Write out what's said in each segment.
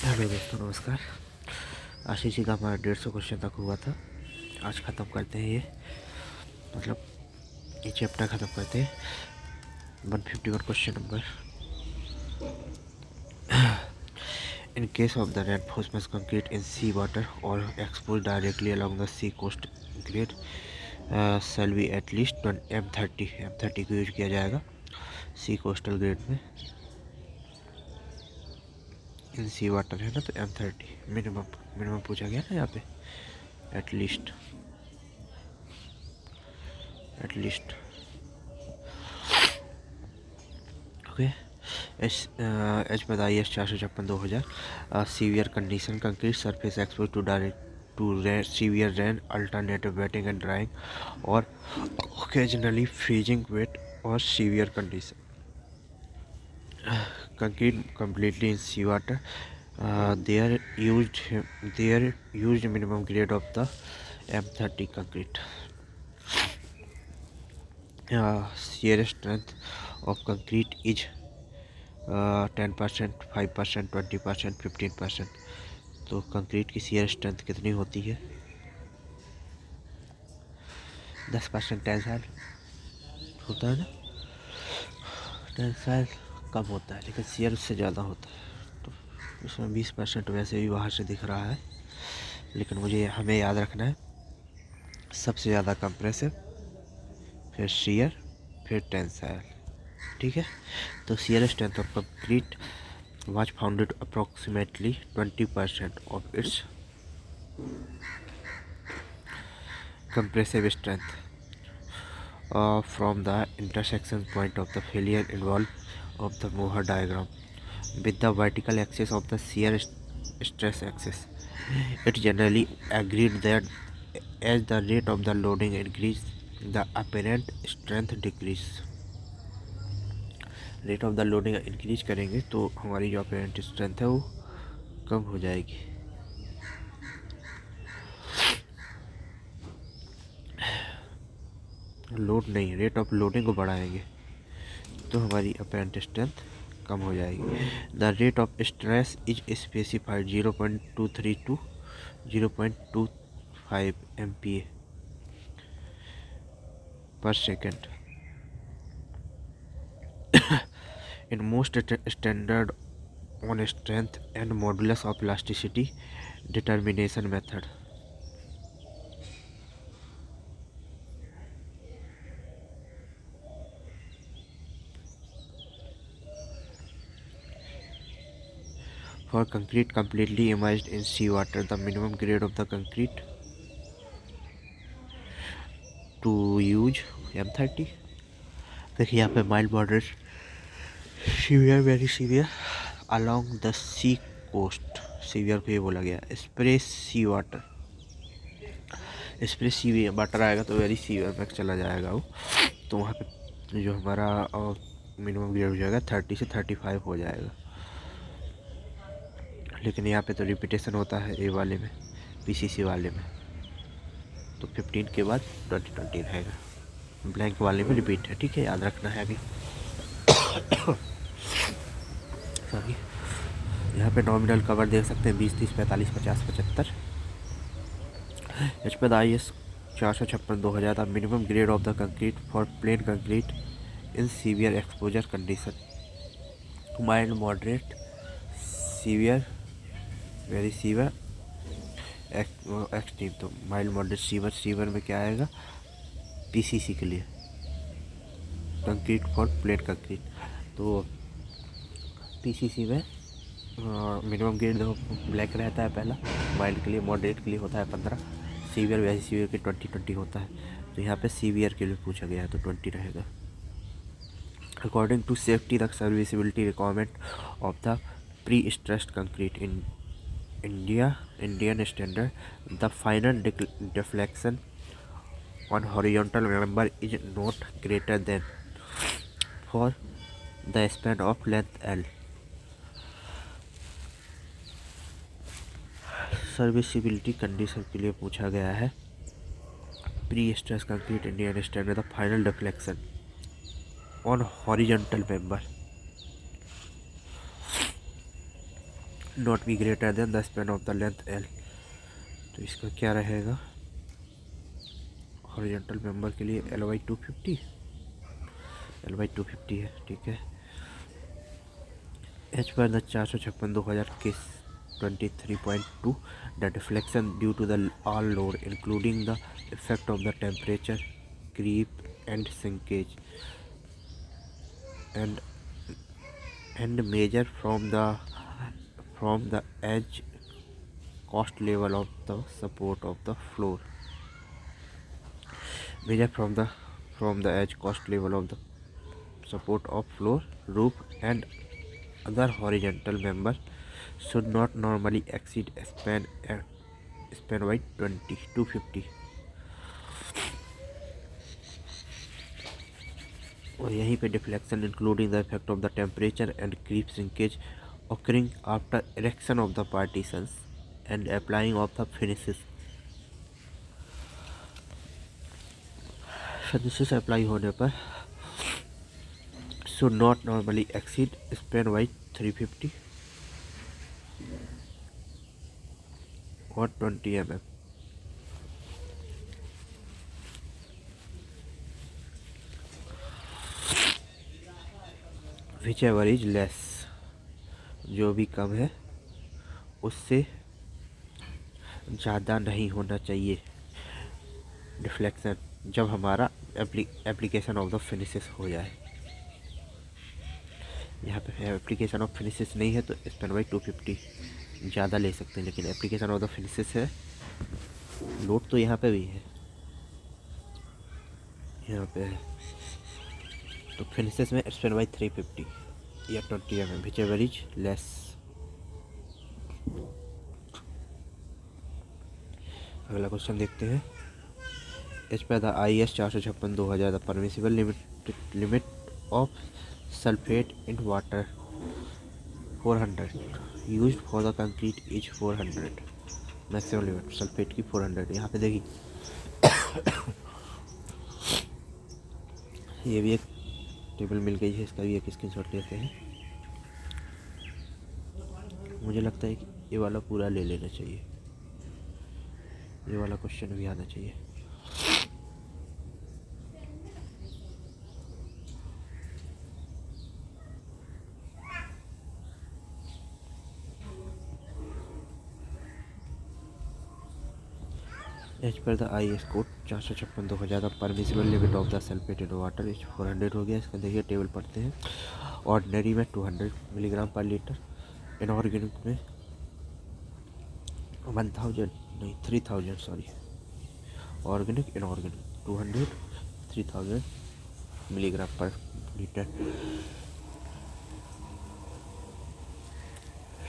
Hello दोस्तों, नमस्कार। आशीष जी का हमारा 150 क्वेश्चन तक हुआ था। आज ख़त्म करते हैं ये, मतलब ये चैप्टर ख़त्म करते हैं। 151 question number. In case of the reinforcement concrete in sea water or exposed directly along the sea coast grade shall be at least M30 को यूज किया जाएगा सी कोस्टल ग्रेड में। इन सी वाटर है ना, तो M30 मिनिमम पूछा गया ना यहाँ पे। At least okay. एच बताइए IS 456/2000 severe condition concrete surface exposed to direct to severe rain alternative wetting and drying or occasionally freezing wet or severe condition concrete completely in seawater. They are used minimum grade of the M30 concrete. Shear strength of concrete is 10%, 5%, 20%, 15%। तो concrete की shear strength कितनी होती है? 10% tensile होता है ना। Tensile कम होता है लेकिन shear उससे ज़्यादा होता है। तो इसमें 20% वैसे भी बाहर से दिख रहा है, लेकिन हमें याद रखना है सबसे ज़्यादा कंप्रेसिव, फिर shear, फिर टेंसाइल। ठीक है। तो shear strength of concrete was founded approximately 20% of its compressive strength from the intersection point of the failure involved of the Mohr diagram with the vertical axis of the shear stress axis. It generally agreed that as the rate of the loading increase, the apparent strength decrease. Rate of the loading increase करेंगे तो हमारी जो apparent strength है वो कम हो जाएगी। Load नहीं, rate of loading को बढ़ाएंगे तो हमारी अपेरेंट स्ट्रेंथ कम हो जाएगी। The rate of stress is specified 0.23 to 0.25 MPa per second in most standard on strength and modulus of elasticity determination method. For concrete completely immersed in seawater, the minimum grade of the concrete to use M30। देखिए यहाँ पे mild moderate severe very severe along the sea coast. Severe को ये बोला गया। Spray सी water आएगा तो very severe में चला जाएगा वो, तो वहाँ पे जो हमारा मिनिमम ग्रेड हो जाएगा 30 से 35 हो जाएगा। लेकिन यहाँ पे तो रिपीटेशन होता है ए वाले में, PCC वाले में, तो 15 के बाद 20 रहेगा। ब्लैंक वाले में रिपीट है। ठीक है, याद रखना है अभी। सॉरी, यहाँ पे नॉमिनल कवर देख सकते हैं 20, 30, 45, 50, 75। एच पे IS 456/2000 the minimum grade of the concrete for plane concrete in severe exposure condition. Mild moderate severe very severe extreme. तो माइल्ड मॉडरेट सीवियर में क्या आएगा? PCC के लिए कंक्रीट फॉर प्लेन कंक्रीट। तो PCC में मिनिमम ग्रेड देखो black रहता है पहला, माइल्ड के लिए, मॉडरेट के लिए होता है 15, सीवियर वैसे सीवियर के 20 होता है। तो यहाँ पे सीवियर के लिए पूछा गया है तो 20 रहेगा। According to safety the serviceability requirement of the pre stressed concrete in Indian standard, the final deflection on horizontal member is not greater than for the span of length L। Serviceability condition के लिए पूछा गया है pre stress concrete Indian standard the final deflection on horizontal member not be greater than the span of the length L. तो इसका क्या रहेगा horizontal member के लिए L/250, L/250 है, ठीक है। H per the 456/2000 case 23.2 the deflection due to the all load including the effect of the temperature creep and shrinkage and measure from the edge cost level of the support of the floor. Measure from the edge cost level of the support of floor, roof and other horizontal members should not normally exceed span by 250. और यहीं पे deflection including the effect of the temperature and creep shrinkage occurring after erection of the partitions and applying of the finishes apply होने पर should not normally exceed span by 350 or 20 mm. Whichever is less, जो भी कम है उससे ज़्यादा नहीं होना चाहिए डिफ्लेक्शन जब हमारा एप्लीकेशन ऑफ द फिनिशेस हो जाए। यहाँ पे एप्लीकेशन ऑफ फिनिशेस नहीं है तो स्पैन बाई 250 ज़्यादा ले सकते हैं, लेकिन एप्लीकेशन ऑफ द फिनिशेस है, लोड तो यहाँ पे भी है, यहाँ पे है, तो फिनिशेस में स्पैन बाई 350 या 20 mm whichever is less। अगला क्वेश्चन देखते हैं। H per the IS 456/2000 the permissible limit of sulphate in water 400 used for the concrete is 400। Maximum limit sulphate की 400। यहाँ पे देखिए ये भी एक टेबल मिल गई है, इसका भी एक स्क्रीनशॉट लेते हैं। मुझे लगता है कि ये वाला पूरा ले लेना चाहिए, ये वाला क्वेश्चन भी आना चाहिए। H per the IS code 456/2000 permissible limit of the sulphate in water is 400 हो गया। इसका देखिए टेबल पढ़ते हैं। ऑर्डिनरी में 200 मिलीग्राम पर लीटर, इनऑर्गेनिक में 3000 सॉरी, ऑर्गेनिक इनऑर्गेनिक 200 3000 मिलीग्राम पर लीटर।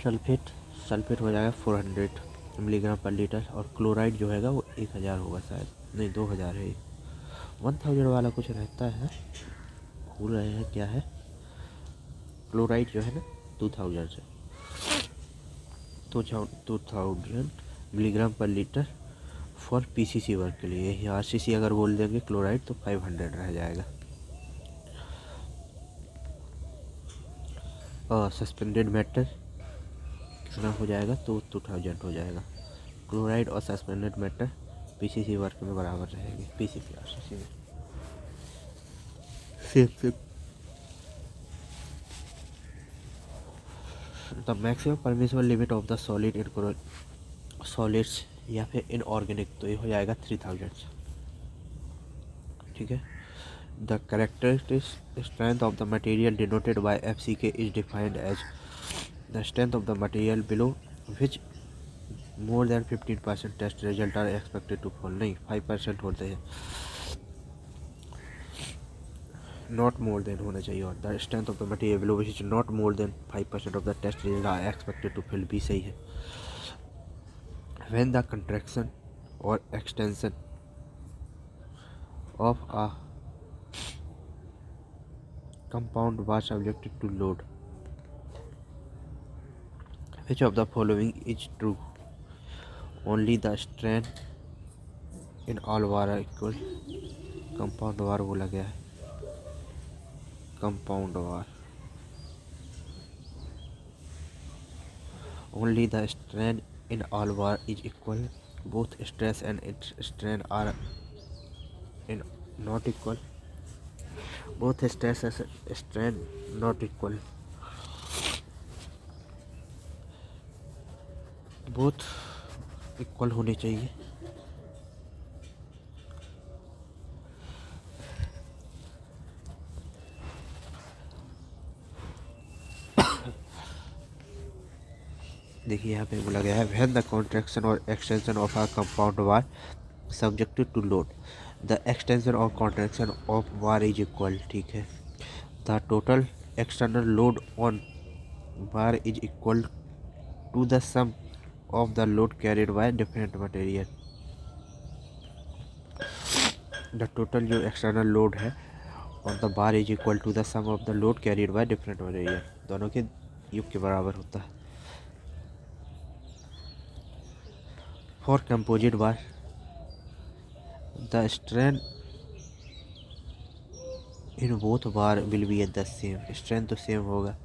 सल्फेट हो जाएगा 400 मिलीग्राम पर लीटर, और क्लोराइड जो हैगा वो 1000 होगा, शायद नहीं 2000 है। 1000 वाला कुछ रहता है, भूल रहे हैं क्या है। क्लोराइड जो है ना 2000 से 2000 मिलीग्राम पर लीटर फॉर PCC वर्क के लिए। यही RCC अगर बोल देंगे क्लोराइड तो 500 रह जाएगा। और सस्पेंडेड मैटर कितना हो जाएगा तो 2000 हो जाएगा। क्लोराइड और सस्पेंडेड मैटर PCC वर्क में बराबर रहेंगे, PCC RCC में same. The maximum permissible limit of the solid in solids या फिर इनऑर्गेनिक तो ये हो जाएगा 3000, ठीक है। The characteristic strength of the material denoted by FCK is defined as the strength of the material below which more than 15% test result are expected to fall. नहीं 5% होते हैं, नॉट मोर देन होना चाहिए, और the strength of the material below which is not more than 5% of the test result are expected to fall भी सही है। When the contraction or extension of a compound was subjected to load, which of the following is true? Only the strain in all var are equal। Compound वार बोला गया है, compound वार। Only the strain in all bar is equal. Both stress and strain are not equal. Both stress and strain not equal. Both equal होने चाहिए. देखिए यहाँ पे बोला गया है when the contraction or extension of a compound bar subjected to load, the extension or contraction of bar is equal. ठीक है. The total external load on bar is equal to the sum of the load carried by different material. The total जो external load है on the bar is equal to the sum of the load carried by different material. दोनों के योग के बराबर होता है. For composite bar, the strain in both bar will be the same. strain तो सेम होगा.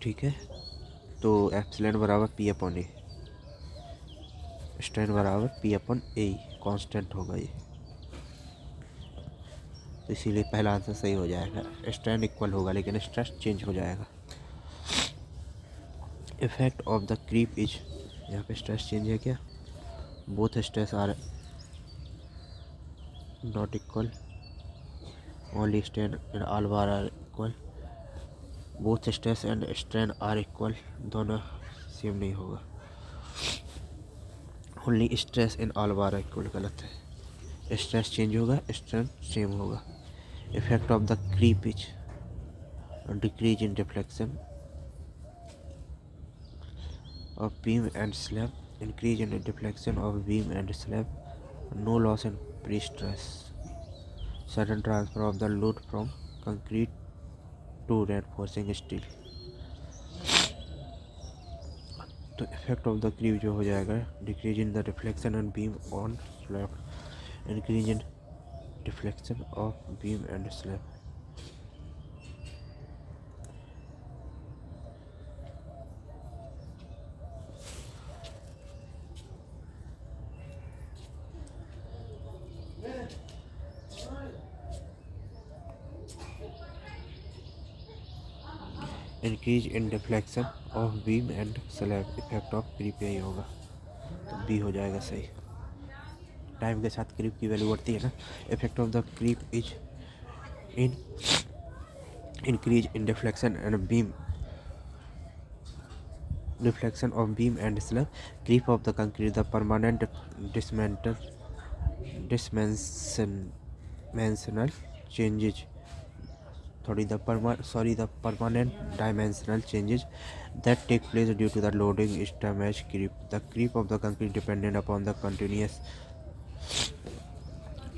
ठीक है. तो एप्सिलॉन बराबर पी अपॉन ए, स्ट्रेन बराबर पी अपॉन ए कांस्टेंट होगा ये. तो इसीलिए पहला आंसर सही हो जाएगा. स्ट्रेन इक्वल होगा लेकिन स्ट्रेस चेंज हो जाएगा. Effect of the creep is, यहाँ पे स्ट्रेस चेंज है क्या? Both stress are not equal. Only strain in all bar are equal. Both stress and strain are equal. दोनों सेम नहीं होगा. Only stress in all bar are equal गलत है. Stress change होगा, स्ट्रेन सेम होगा. Effect of the creep is decrease in deflection of beam and slab, increase in deflection of beam and slab, no loss in pre-stress, sudden transfer of the load from concrete to reinforcing steel. तो effect of the creep जो हो जाएगा decrease in the deflection and beam on slab, increase in deflection of beam and slab. Increase in deflection of beam and slab. Effect of creep यही होगा. तो B हो जाएगा सही. टाइम के साथ क्रीप की वैल्यू बढ़ती है ना. Effect of the creep is in increase in deflection and beam, deflection of beam and slab. Creep of the concrete the permanent dimensional changes. The permanent dimensional changes that take place due to the loading is damage creep. The creep of the concrete dependent upon the continuous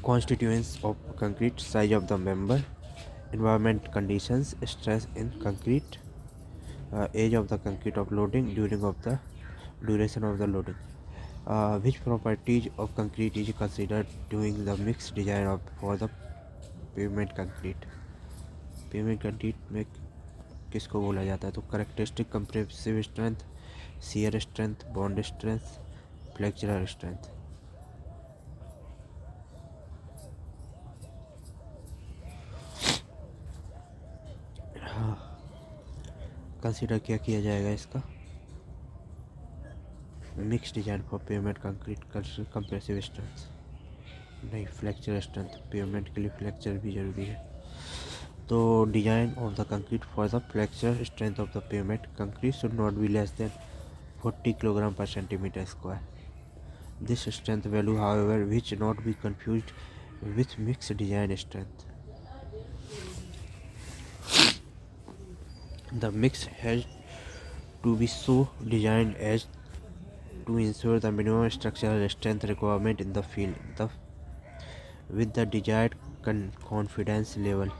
constituents of concrete, size of the member, environment conditions, stress in concrete, age of the concrete of loading, duration of the loading. Which properties of concrete is considered during the mixed design for the pavement concrete? Pavement concrete में किसको बोला जाता है? तो characteristic compressive strength, shear strength, bond strength, flexural strength. हाँ, consider क्या किया जाएगा इसका? Mix design for pavement concrete compressive strength नहीं, फ्लेक्चरल स्ट्रेंथ. पेमेंट के लिए फ्लेक्चर भी जरूरी है. तो design of the concrete for the flexure strength of the pavement concrete should not be less than 40 kilogram per centimetre square. This strength value however which not be confused with mix design strength. The mix has to be so designed as to ensure the minimum structural strength requirement in the field with the desired confidence level.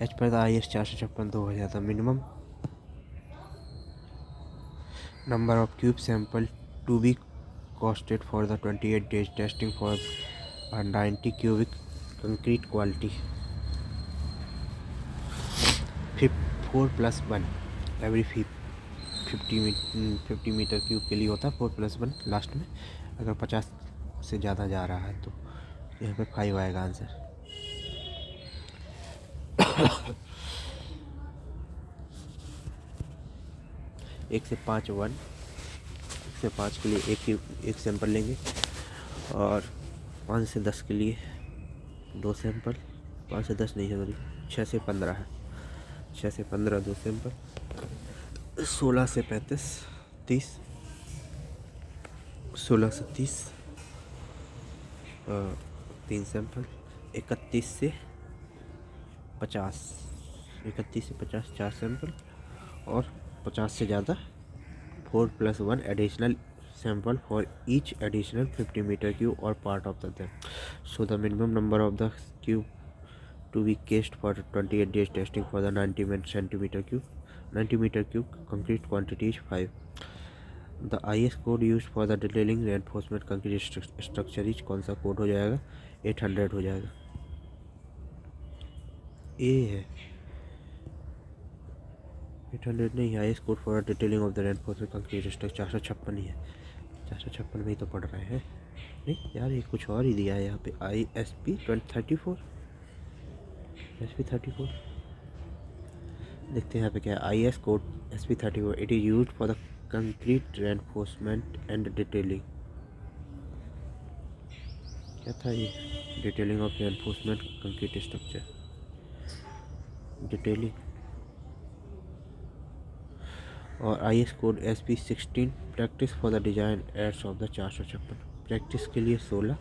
As per the IS 456-2000, the minimum number of cube sample to be costed for the 28 days testing for a 90 cubic concrete quality. 4+1 every 50 metre cube के लिए होता है 4+1 last में। अगर 50 से ज़्यादा जा रहा है तो यहाँ पे 5 आएगा आंसर। 1 से 5 1, 1 से 5 के लिए एक सैंपल लेंगे और 5 से 10 के लिए 2 सैंपल। 5 से 10 नहीं है सॉरी, 6 से 15 है, 6 से 15 2 सैंपल। 16 से 35 30, 16 से 30 3 सैंपल। 31 से 50, 31 से 50 4 सैंपल और 50 से ज़्यादा 4+1 additional sample for each additional 50 meter cube or part of the them. So the minimum number of the cube to be cased for 28 days testing for the 90 centimeter cube 90 meter cube concrete quantity is 5. The IS code used for the detailing reinforcement concrete structure is कौन सा code हो जाएगा? 800 हो जाएगा। ए है 800 नहीं, IS code for detailing of the reinforcement concrete structure 456 ही है। 456 में ही तो पढ़ रहे हैं। नहीं यार ये कुछ और ही दिया है यहाँ पे। ISP 34 SP34 देखते हैं यहाँ पे क्या है। IS code SP34 it is used for the concrete reinforcement and detailing. क्या था ये? Detailing of reinforcement concrete structure detailing. और IS code SP16 practice for the design aids of the 456। Practice के लिए 16,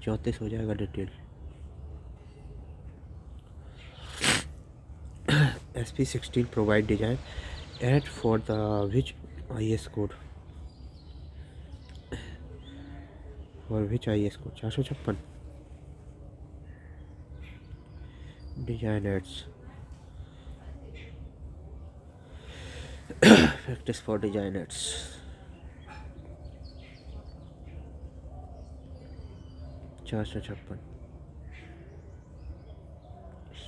34 हो जाएगा detail. SP16 provide design aid for the which IS code for which IS code 456 design aids practice for designers. चार सौ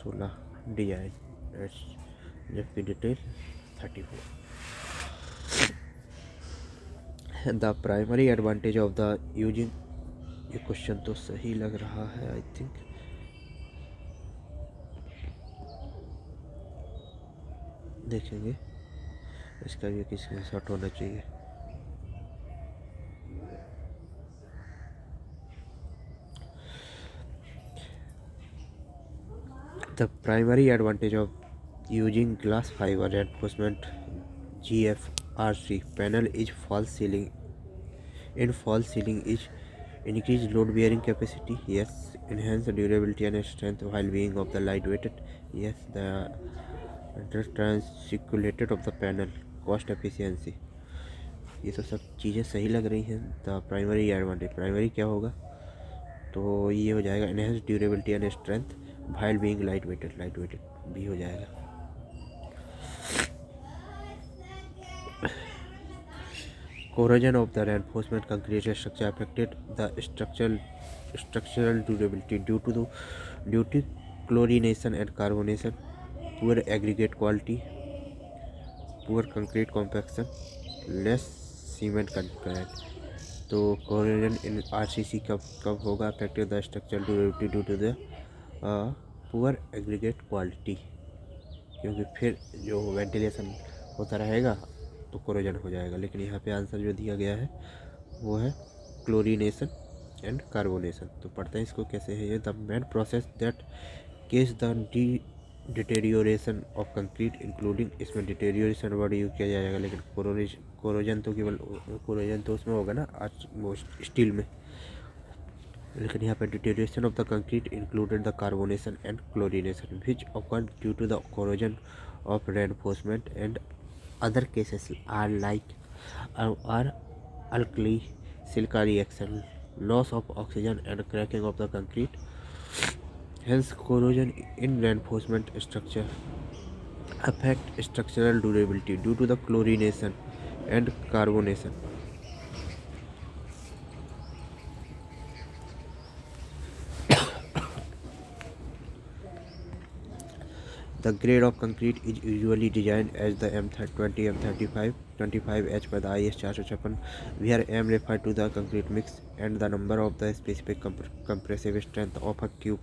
16 design जबकि detail 34। The primary advantage of the using, ये question तो सही लग रहा है आई थिंक। देखेंगे इसका भी एक स्क्रीनशॉट होना चाहिए। The primary advantage of using glass fibre reinforcement GFRC panel is false ceiling. In false ceiling is increased load bearing capacity, yes. Enhance durability and strength while being of the lightweighted, yes. The transeculated of the panel, cost efficiency, ये तो सब चीज़ें सही लग रही हैं। The primary advantage, primary क्या होगा तो ये हो जाएगा enhance durability and strength while being light weighted भी हो जाएगा। Corrosion of the reinforcement concrete structure affected the structural durability due to chlorination and carbonation, poor aggregate quality, poor concrete compaction, less cement content। तो corrosion in RCC कब होगा? affected the structural durability due to the poor aggregate quality, क्योंकि फिर जो ventilation होता रहेगा तो corrosion हो जाएगा। लेकिन यहाँ पे आंसर जो दिया गया है वो है क्लोरीनेशन एंड कार्बोनेशन। तो पढ़ते हैं इसको कैसे है ये। The main process that case the deterioration of concrete including, इसमें डिटेरियोरेशन वर्ड यूज किया जाएगा लेकिन कोरोजन तो केवल कोरोजन तो उसमें होगा ना आज वो स्टील में, लेकिन यहाँ पे deterioration of the concrete included the carbonation and chlorination which occur due to the corrosion of reinforcement and other cases are like alkali silica reaction, loss of oxygen and cracking of the concrete. Hence corrosion in reinforcement structure affect structural durability due to the chlorination and carbonation. The grade of concrete is usually designed as the M20 M35 25H by the IS 456, where M refers to the concrete mix and the number of the specific compressive strength of a cube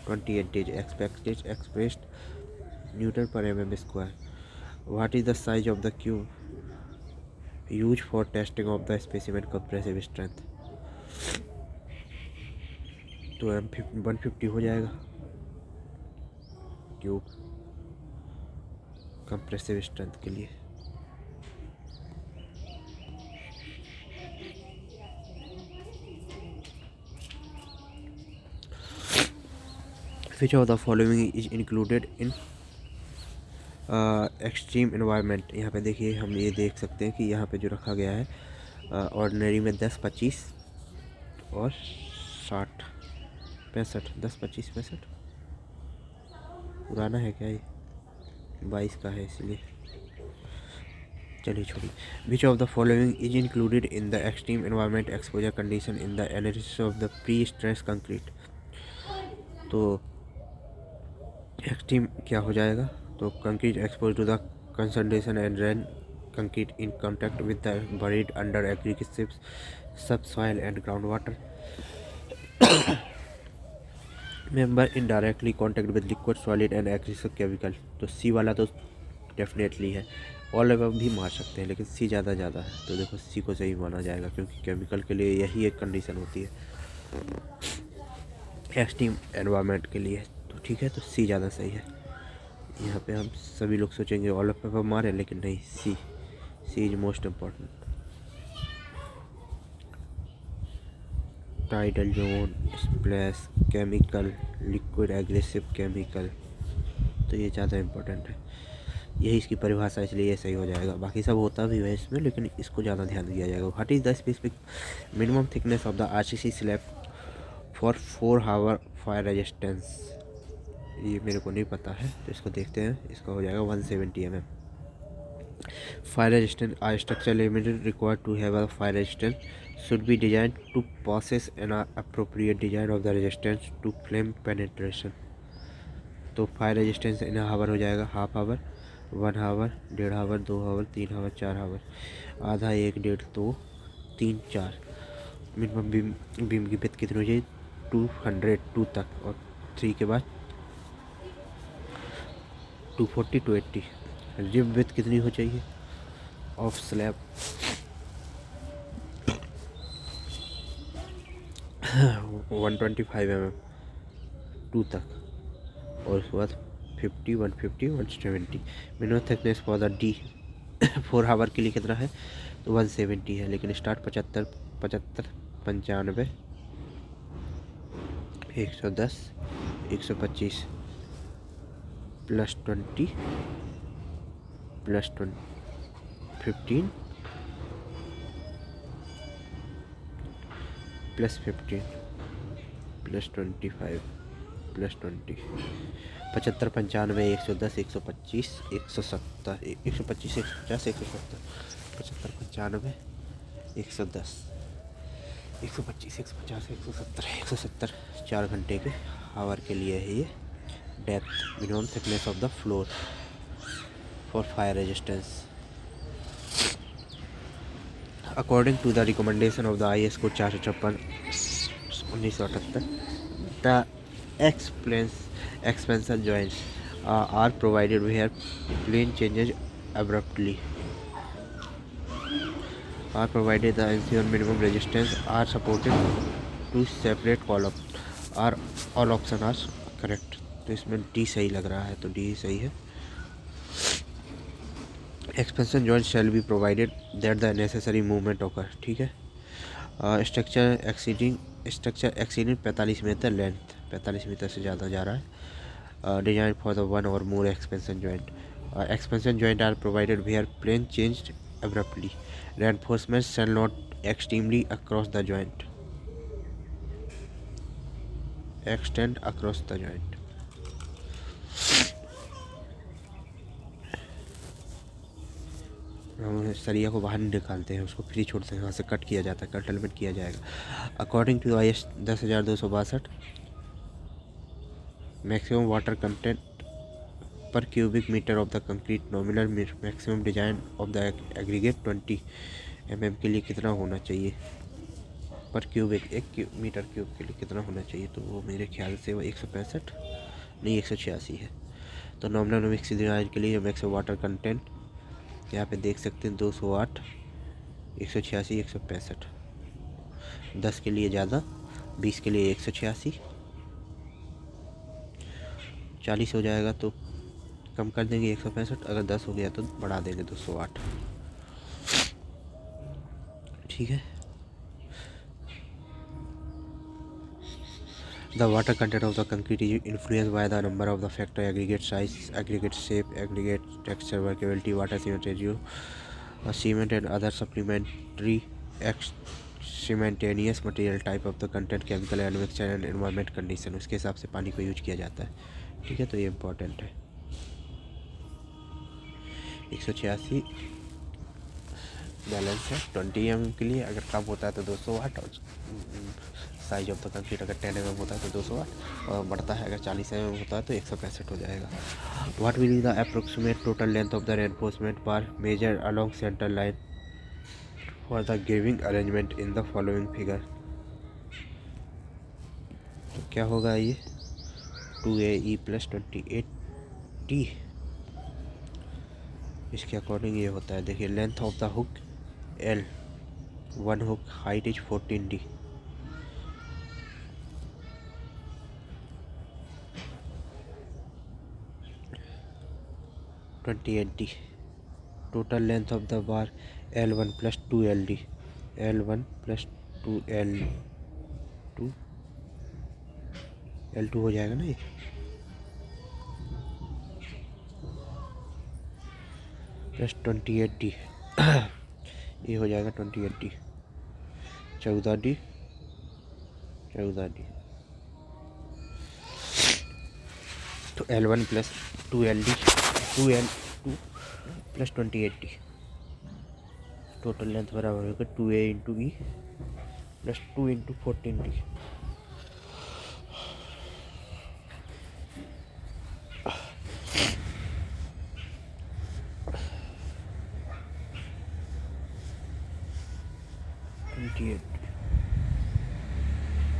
20 inches expressed Newton per mm square. What is the size of the cube used for testing of the specimen compressive strength? तो M 150 हो जाएगा cube compressive strength के लिए। Which of the following is included in extreme environment? यहाँ पे देखिए, हम ये देख सकते हैं कि यहाँ पे जो रखा गया है ऑर्डिनरी में 10 25 और 60 65 10 25 65 पुराना है क्या ये? 22 का है इसलिए चलिए छोड़िए। Which of the following is included in the extreme environment exposure condition in the analysis of the prestress concrete? तो एक्सट्रीम क्या हो जाएगा? तो concrete expose to the concentration and rain concrete in contact with the buried under aggregate subsoil and groundwater member in directly contact with liquid solid and aggregate chemical. तो C वाला तो definitely है, all अब भी मार सकते हैं लेकिन सी ज़्यादा है, तो देखो सी को सही माना जाएगा क्योंकि केमिकल के लिए यही एक कंडीशन होती है एक्सट्रीम एनवायरनमेंट के लिए। तो ठीक है, तो सी ज़्यादा सही है। यहाँ पे हम सभी लोग सोचेंगे ऑल ऑफ पेपर मारे, लेकिन नहीं, C is most important. Tidal zone, splash chemical, liquid aggressive chemical, तो ये ज़्यादा इम्पोर्टेंट है, यही इसकी परिभाषा, इसलिए ये सही हो जाएगा। बाकी सब होता भी है इसमें, लेकिन इसको ज़्यादा ध्यान दिया जाएगा। What is the specific minimum thickness of the RCC slab for 4 hour fire resistance? ये मेरे को नहीं पता है, तो इसको देखते हैं। इसका हो जाएगा 170 mm। Fire resistance are structure limited required to have a fire resistance should be designed to possess an appropriate design of the resistance to flame penetration। तो फायर रेजिस्टेंस इन हावर हो जाएगा हाफ हावर, 1 हावर, 1.5 हावर, 2 हावर, 3 हावर, 4 हावर, आधा, 1, 1.5, 2, 3, 4। मिनिमम बीम की width कितनी हो जाएगी? 202 तक, और 3 के बाद 240 280। रिब विड्थ कितनी हो चाहिए ऑफ स्लैब? 125 mm 2 तक, और उसके बाद 50 150 170। Minimum thickness for the D 4 हावर के लिए कितना है? तो 170 है, लेकिन start 75 95 110 125 plus 20 plus 15 plus 15 plus 25 plus 20 75 95 110 125 170 125 150 170 75 95 110 125 150 170 170 4 घंटे के आवर के लिए है ये। Depth minimum thickness of the floor for fire resistance according to the recommendation of the IS code 456 1978, the expansion joints are provided where plane changes abruptly, are provided the ensure minimum resistance, are supported to separate column, are all option are correct। तो इसमें D सही लग रहा है, तो D सही है। Expansion joint shall be provided that the necessary movement occur, ठीक है। Structure exceeding 45 metre length, 45 metre से ज़्यादा जा रहा है। डिजाइन फॉर द 1 और more expansion joint. Expansion joint are provided where plane changed abruptly, reinforcement shall not extremely across the joint, extend across the joint। हम सरिया को बाहर नहीं निकालते हैं, उसको फ्री छोड़ते हैं, वहाँ से कट किया जाता है, कटलमेंट किया जाएगा। According to IS 10262 maximum water content per cubic metre of the concrete nominal maximum design of the aggregate 20 mm के लिए कितना होना चाहिए? पर क्यूबिक मीटर क्यूब के लिए कितना होना चाहिए? तो वो मेरे ख्याल से वो 165 नहीं 186 है। तो नॉमिनल मिक्स डिजाइन के लिए मैक्सिमम वाटर कंटेंट यहाँ पे देख सकते हैं 208, 186, 165। 10 के लिए ज़्यादा, 20 के लिए 186, 40 हो जाएगा तो कम कर देंगे 165, अगर 10 हो गया तो बढ़ा देंगे 208। ठीक है। The water content of the concrete is influenced by the number of the factor: aggregate size, aggregate shape, aggregate texture, workability, water cement ratio, cement and other supplementary simultaneous material type of the content, chemical admixture and environment condition। उसके हिसाब से पानी को use किया जाता है। ठीक है, तो ये इम्पोर्टेंट है। 186 बैलेंस है 20 mm के लिए। अगर कम होता है तो 200 वाट, और साइज ऑफ द कंक्रीट अगर 10 mm होता है तो 200 वाट, और बढ़ता है अगर 40 mm होता है तो 165 हो जाएगा। What will be the approximate total length of the reinforcement bar measure along centre line for the giving arrangement in the following figure? तो क्या होगा ये 2AE + 28T। इसके अकॉर्डिंग ये होता है। देखिए, length of the hook L, one hook height is 14D, $28D। Total length of the bar L1 + 2LD, L1 + 2L2, L2 हो जाएगा ना ये, प्लस 28D ये हो जाएगा 28D, 14D, 14D। तो L1 + 2LD, 2L2 + 28D, total length बराबर होगा 2A × E + 2 × 14D।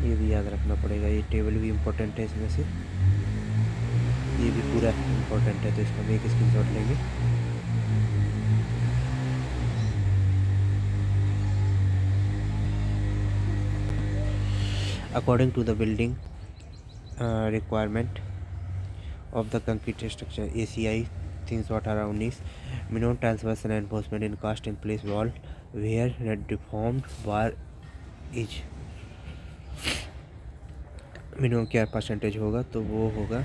ये भी याद रखना पड़ेगा। ये टेबल भी इम्पोर्टेंट है इसमें से, ये भी पूरा इम्पोर्टेंट है, तो इसका हम एक स्क्रीनशॉट लेंगे। According to the building requirement of the concrete structure ACI 318 minimum transverse reinforcement in cast in place wall where a deformed bar is minimum क्या परसेंटेज होगा? तो वो होगा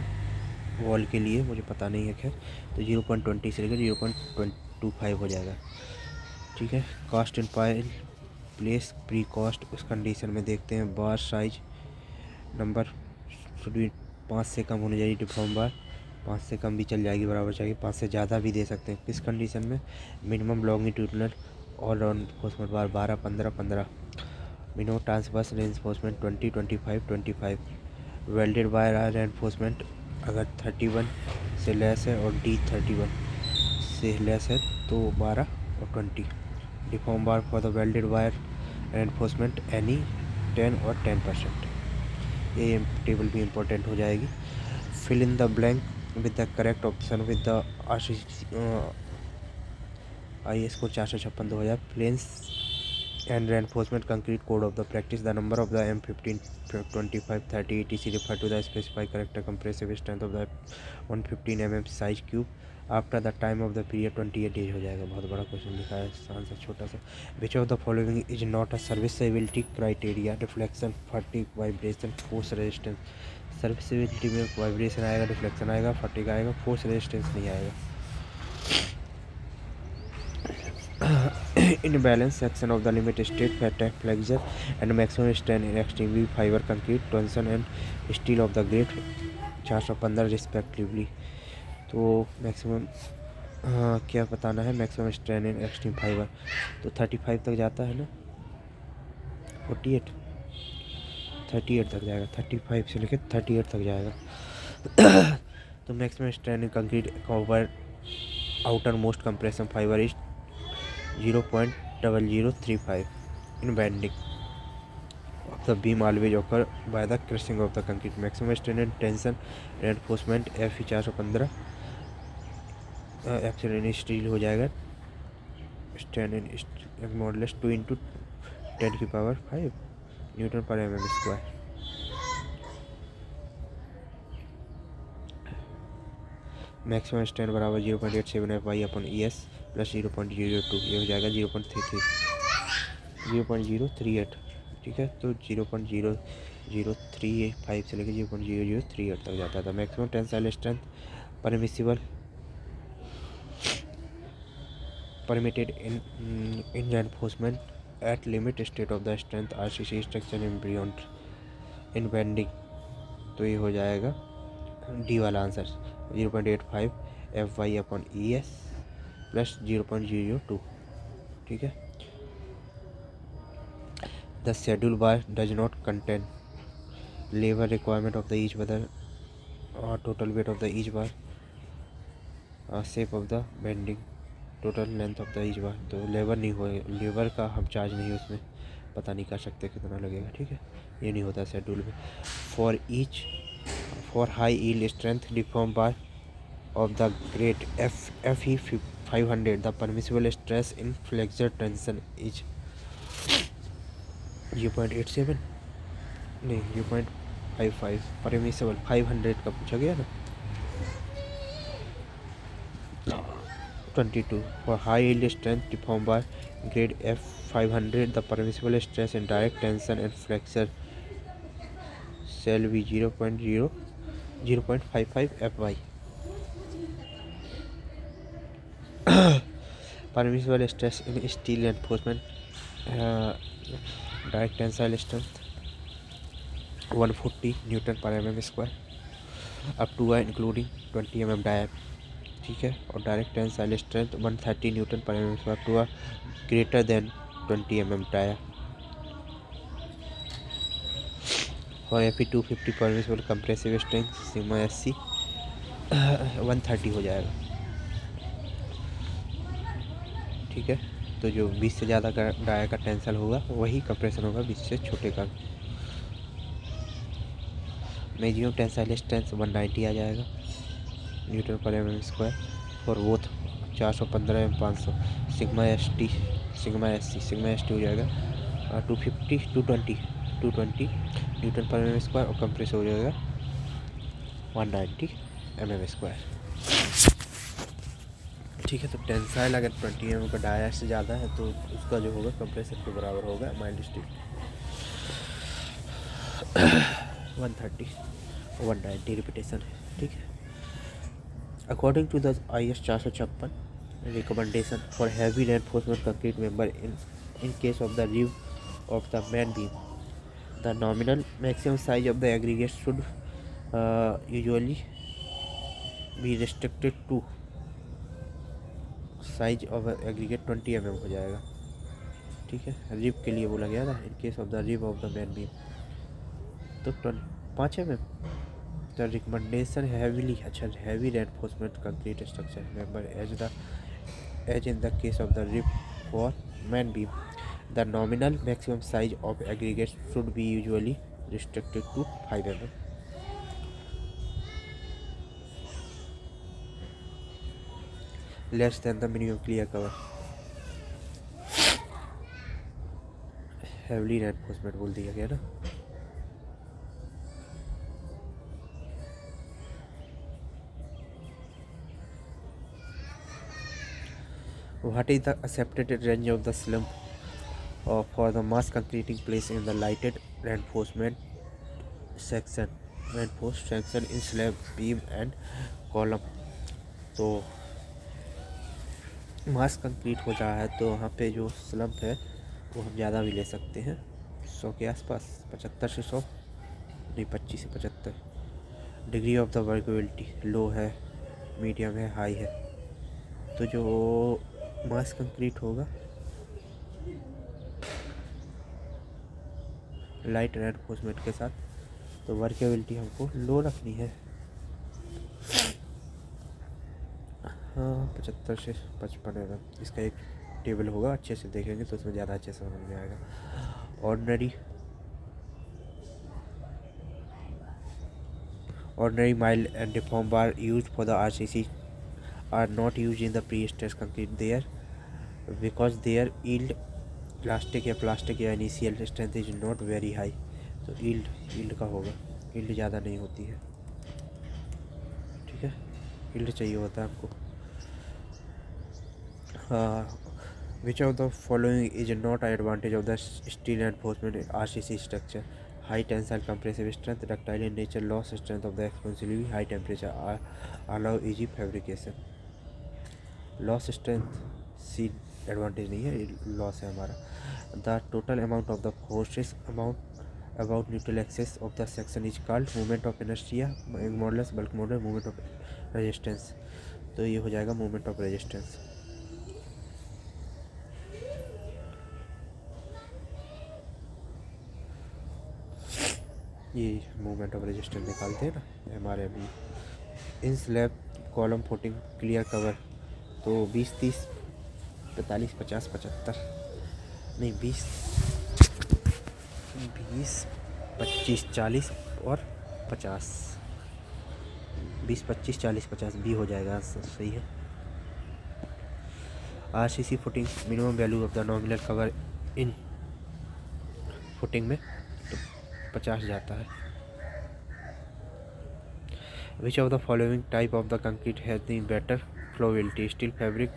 वॉल के लिए, मुझे पता नहीं है खैर, तो 0.20 से लेकर 0.25 हो जाएगा। ठीक है। कास्ट इन पाइल प्लेस प्री कास्ट, उस कंडीशन में देखते हैं बार साइज नंबर शुड भी 5 से कम होनी चाहिए। डिफॉर्म बार 5 से कम भी चल जाएगी, बराबर चाहिए, 5 से ज़्यादा भी दे सकते हैं। किस कंडीशन में? मिनिमम लॉन्गिट्यूडनल और रेनफोर्समेंट बार 12, 15, 15। Minimum transverse reinforcement 20, 25, 25। Welded wire reinforcement अगर 31 से लेस है और D31 से लेस है तो 12 और 20। Deform bar for the welded wire reinforcement any 10 और 10%। ये टेबल भी इम्पोर्टेंट हो जाएगी। Fill in the blank with the correct option with the IS code 456 2000 planes and reinforcement concrete code of the practice. The number of the M15 25 30 etc refer to the specified character compressive strength of the 115 mm size cube after the time of the period 28 days हो जाएगा। बहुत बड़ा question लिखा है, answer छोटा सा। Which of the following is not a serviceability criteria? Deflection, fatigue, vibration, force resistance। Serviceability में vibration आएगा, डिफ्लेक्शन आएगा, फटीग आएगा, फोर्स रेजिस्टेंस नहीं आएगा। In balance section of the limit state factor flexor and maximum strain in extremely fibre concrete tension and steel of the grade 415 respectively. तो maximum क्या बताना है? Maximum strain in extreme fibre तो 35 तक जाता है ना, 38 तक जाएगा, 35 से लेकर 38 तक जाएगा। तो maximum strength in concrete cover outer most compression fibre is 0.0035 in bending of the beam always occur by the crushing of the concrete. Maximum strain and tension reinforcement FE 415 accident steel हो जाएगा strain in modulus 2 × 10⁵ Newton per mm square. Maximum strain बराबर 0.87 FY/ES plus 0.02 ये हो जाएगा 0.038। ठीक है, तो 0.0035 से लेकर 0.0038 तक जाता था। Maximum tensile strength permitted in reinforcement at limit state of the strength RCC structure in bending। तो ये हो जाएगा डी वाला आंसर 0.85 FY/ES प्लस 0.02। ठीक है, the schedule bar does not contain labour requirement of the each bar और total weight of the each bar shape of the bending total length of the each bar. तो labour नहीं हो, labour का हम charge नहीं उसमें पता नहीं कर सकते कितना लगेगा। ठीक है, ये नहीं होता शेड्यूल में। For high yield strength deform bar of the grade FE 500 the permissible stress in flexor tension is 0.87 नहीं 0.55 परमिसिबल 500 का पूछा गया ना। 22 for high yield strength deformed by grade F500 the permissible stress in direct tension and flexure shall be 0.55 FY। permissible stress in steel reinforcement direct tensile strength 140 Newton per mm square up to including 20 mm diameter। ठीक है, और direct tensile strength 130 newton per mm square to a greater than 20 mm tyre. और FE 250 permissible compressive strength sigma SC 130 हो जाएगा। ठीक है, तो जो 20 से ज़्यादा का डायर का टेंसल होगा वही कंप्रेशन होगा 20 से छोटे का। मैक्सिमम टेंसाइल स्ट्रेंथ 190 आ जाएगा Newton per mm square for both 415 एवं 500। सिग्मा ST हो जाएगा 220 न्यूटन पर mm स्क्वायर और कंप्रेस हो जाएगा 190 mm स्क्वायर। ठीक है, तो टेंसाइल अगर 20 mm का डायर से ज़्यादा है तो उसका जो होगा कंप्रेसर के बराबर होगा माइल्ड स्टील 130 190 रिपीटेशन है। ठीक है, According to the IS 456 recommendation for heavy reinforcement concrete member in case of the roof of the main beam, the nominal maximum size of the aggregate should usually be restricted to size of aggregate 20 mm हो जाएगा। ठीक है, rib के लिए बोला गया ना in case of the rib of the main beam तो 5 mm। The recommendation heavy reinforcement concrete structure member as in the case of the rib for main beam, the nominal maximum size of aggregate should be usually restricted to 5 mm। less than the minimum clear cover। heavily reinforcement बोल दिया गया ना। What is the accepted range of the slump for the mass concreting place in the lighted reinforced section in slab beam and column? तो मास concrete हो रहा है तो वहाँ पे जो स्लम्प है वो हम ज़्यादा भी ले सकते हैं 100 के आसपास 75 से 100 नहीं 25 से 75। डिग्री ऑफ द वर्केबिलिटी लो है मीडियम है हाई है। तो जो मास कंक्रीट होगा लाइट रेनफोर्समेंट के साथ तो वर्केबिलिटी हमको लो रखनी है। हाँ 75 से 55 mm, इसका एक टेबल होगा, अच्छे से देखेंगे तो उसमें ज़्यादा अच्छे से समझ में आएगा। Ordinary mild and deformed bar used for the RCC are not used in the pre-stressed concrete there because their yield plastic या initial strength is not very high। तो yield का होगा, yield ज़्यादा नहीं होती है, ठीक है, yield चाहिए होता है हमको। Which of the following is not an advantage of the steel reinforcement RCC structure? High tensile compressive strength, ductile in nature, loss strength of the expansively high temperature allow easy fabrication। Loss strength C advantage नहीं है, loss है हमारा। The total amount of the forces amount about neutral axis of the section is called movement of inertia modulus bulk model movement of resistance. तो ये हो जाएगा movement of resistance. ये movement of resistance निकालते हैं ना हमारे अभी। In slab column footing clear cover तो 20 30 45 50 75 नहीं 20 25 40 और 50 20 25 40 50 भी हो जाएगा, सही है। RCC footing minimum value of the nominal cover in footing में तो 50 जाता है। Which of the following type of the concrete has the better flowability? Steel fabric,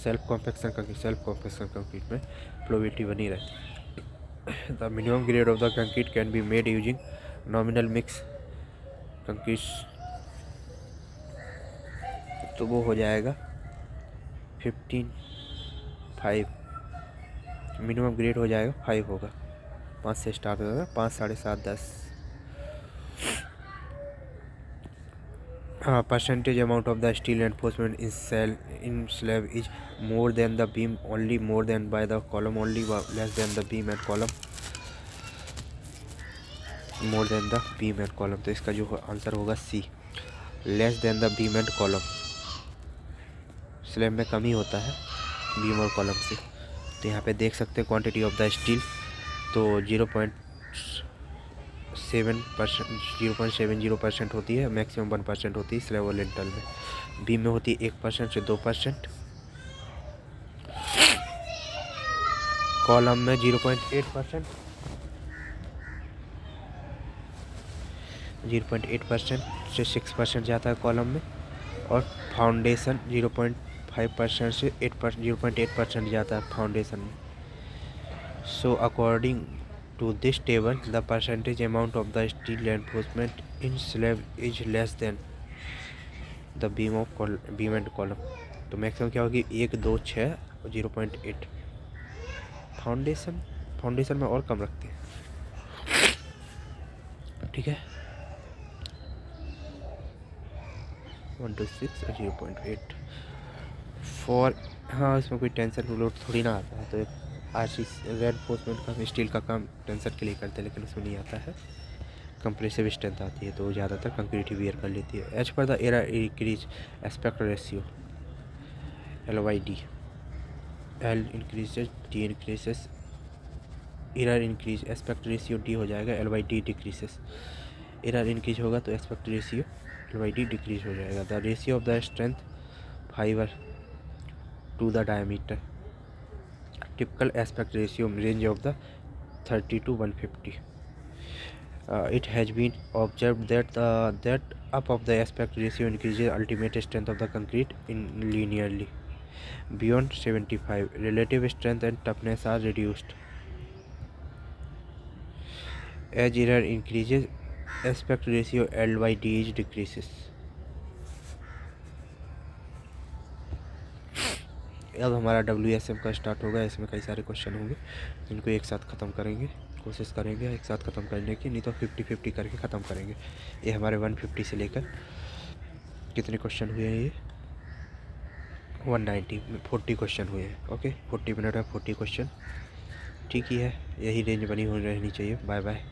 self compaction concrete में flowability बनी रहती। The minimum grade of the concrete can be made using nominal mix concrete, तो वो हो जाएगा 15 5। Minimum grade हो जाएगा 5 होगा, 5 से स्टार्ट होगा, 5 7.5 10। Percentage amount of the steel reinforcement in slab is more than the beam only, more than by the column only, less than the beam and column, more than the beam and column। तो इसका जो answer होगा C, less than the beam and column. Slab में कमी होता है beam और column से। तो यहाँ पे देख सकते हैं क्वांटिटी ऑफ द स्टील तो 0.70% होती है, मैक्सिमम 1% होती है स्लैब और लिंटल में। बीम में होती है 1% से 2%, कॉलम में 0.8% से 6% जाता है कॉलम में, और फाउंडेशन 0.5% से 0.8% जाता है फाउंडेशन में। So according to this table the percentage amount of the steel reinforcement in slab is less than the beam and column। तो मैक्सिमम क्या होगी 1 2 6 और 0.8। फाउंडेशन में और कम रखते हैं, ठीक है, 1 2 6 और 0.8 फॉर। हाँ इसमें कोई टेंशन लोड थोड़ी ना आता है। तो RCC रेनफोर्समेंट का स्टील का काम टेंशन के लिए करते हैं, लेकिन उसमें नहीं आता है, कंप्रेसिव स्ट्रेंथ आती है तो ज़्यादातर कंक्रीट ही वियर कर लेती है। As per the error increase aspect ratio LYD, L increases D increases, error increase aspect ratio D हो जाएगा, LYD डिक्रीजेस। एरर इंक्रीज होगा तो एस्पेक्ट रेशियो LYD डिक्रीज हो जाएगा। The ratio of the strength fibre to the diameter, typical aspect ratio range of the 30 to 150। It has been observed that up of the aspect ratio increases ultimate strength of the concrete in linearly। Beyond 75, relative strength and toughness are reduced। As error increases, aspect ratio L/D decreases। अब हमारा WSM का start होगा, इसमें कई सारे question होंगे जिनको एक साथ ख़त्म करेंगे, कोशिश करेंगे एक साथ ख़त्म करने की, नहीं तो 50-50 करके ख़त्म करेंगे। ये हमारे 150 से लेकर कितने क्वेश्चन हुए हैं, ये 190 40 क्वेश्चन हुए हैं। ओके 40 मिनट है 40 क्वेश्चन, ठीक ही है, यही रेंज बनी हुई रहनी चाहिए। Bye bye.